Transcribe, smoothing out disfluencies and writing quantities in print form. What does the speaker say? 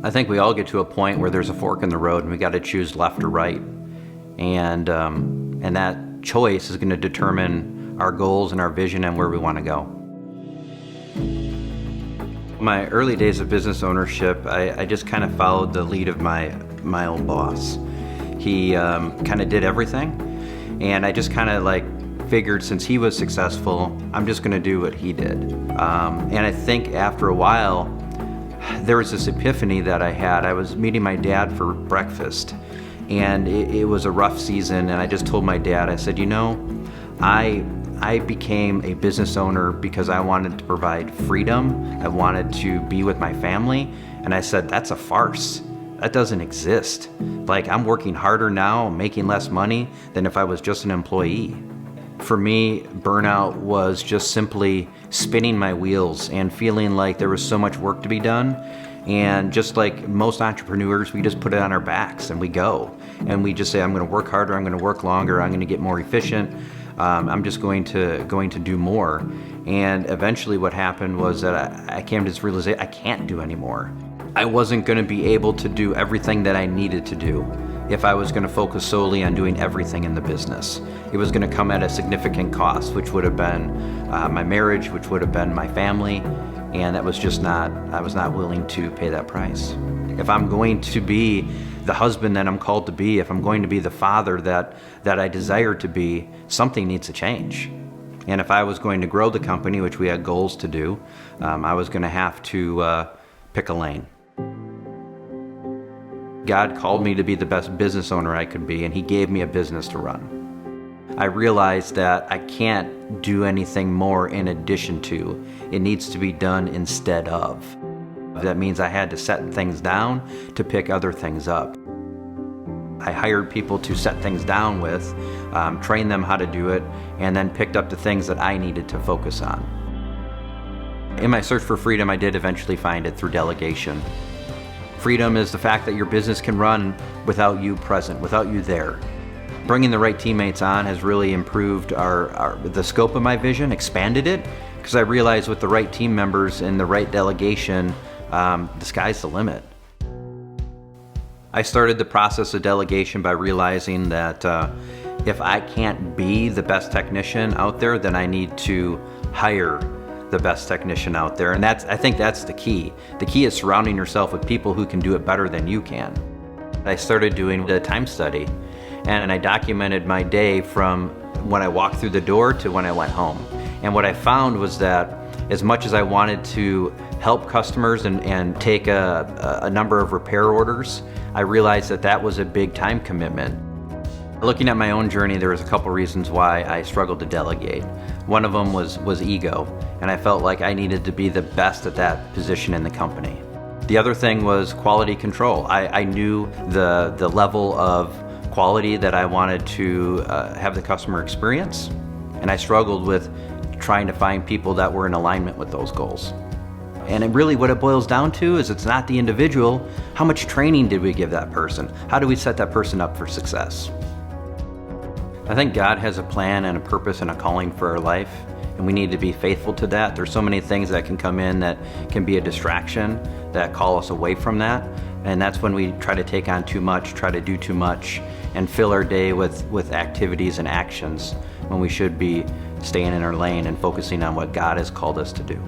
I think we all get to a point where there's a fork in the road and we got to choose left or right. And that choice is going to determine our goals and our vision and where we want to go. My early days of business ownership, I just kind of followed the lead of my old boss. He kind of did everything, and I just kind of figured since he was successful, I'm just going to do what he did. And I think after a while, there was this epiphany that I had. I was meeting my dad for breakfast, and it was a rough season, and I just told my dad, I said, I became a business owner because I wanted to provide freedom. I wanted to be with my family, and I said, that's a farce. That doesn't exist. I'm working harder now, making less money than if I was just an employee. For me, burnout was just simply spinning my wheels and feeling like there was so much work to be done. And just like most entrepreneurs, we just put it on our backs and we go. And we just say, I'm going to work harder, I'm going to work longer, I'm going to get more efficient. I'm just going to do more. And eventually what happened was that I came to this realization, I can't do anymore. I wasn't going to be able to do everything that I needed to do if I was going to focus solely on doing everything in the business. It was going to come at a significant cost, which would have been my marriage, which would have been my family, and I was not willing to pay that price. If I'm going to be the husband that I'm called to be, if I'm going to be the father that I desire to be, something needs to change. And if I was going to grow the company, which we had goals to do, I was going to have to pick a lane. God called me to be the best business owner I could be, and He gave me a business to run. I realized that I can't do anything more in addition to. It needs to be done instead of. That means I had to set things down to pick other things up. I hired people to set things down with, train them how to do it, and then picked up the things that I needed to focus on. In my search for freedom, I did eventually find it through delegation. Freedom is the fact that your business can run without you present, without you there. Bringing the right teammates on has really improved the scope of my vision, expanded it, because I realized with the right team members and the right delegation, the sky's the limit. I started the process of delegation by realizing that if I can't be the best technician out there, then I need to hire the best technician out there. And I think that's the key. The key is surrounding yourself with people who can do it better than you can. I started doing the time study, and I documented my day from when I walked through the door to when I went home. And what I found was that as much as I wanted to help customers and take a number of repair orders, I realized that was a big time commitment. Looking at my own journey, there was a couple reasons why I struggled to delegate. One of them was ego, and I felt like I needed to be the best at that position in the company. The other thing was quality control. I knew the level of quality that I wanted to have the customer experience, and I struggled with trying to find people that were in alignment with those goals. And really what it boils down to is it's not the individual. How much training did we give that person? How do we set that person up for success? I think God has a plan and a purpose and a calling for our life, and we need to be faithful to that. There's so many things that can come in that can be a distraction that call us away from that, and that's when we try to take on too much, try to do too much, and fill our day with activities and actions when we should be staying in our lane and focusing on what God has called us to do.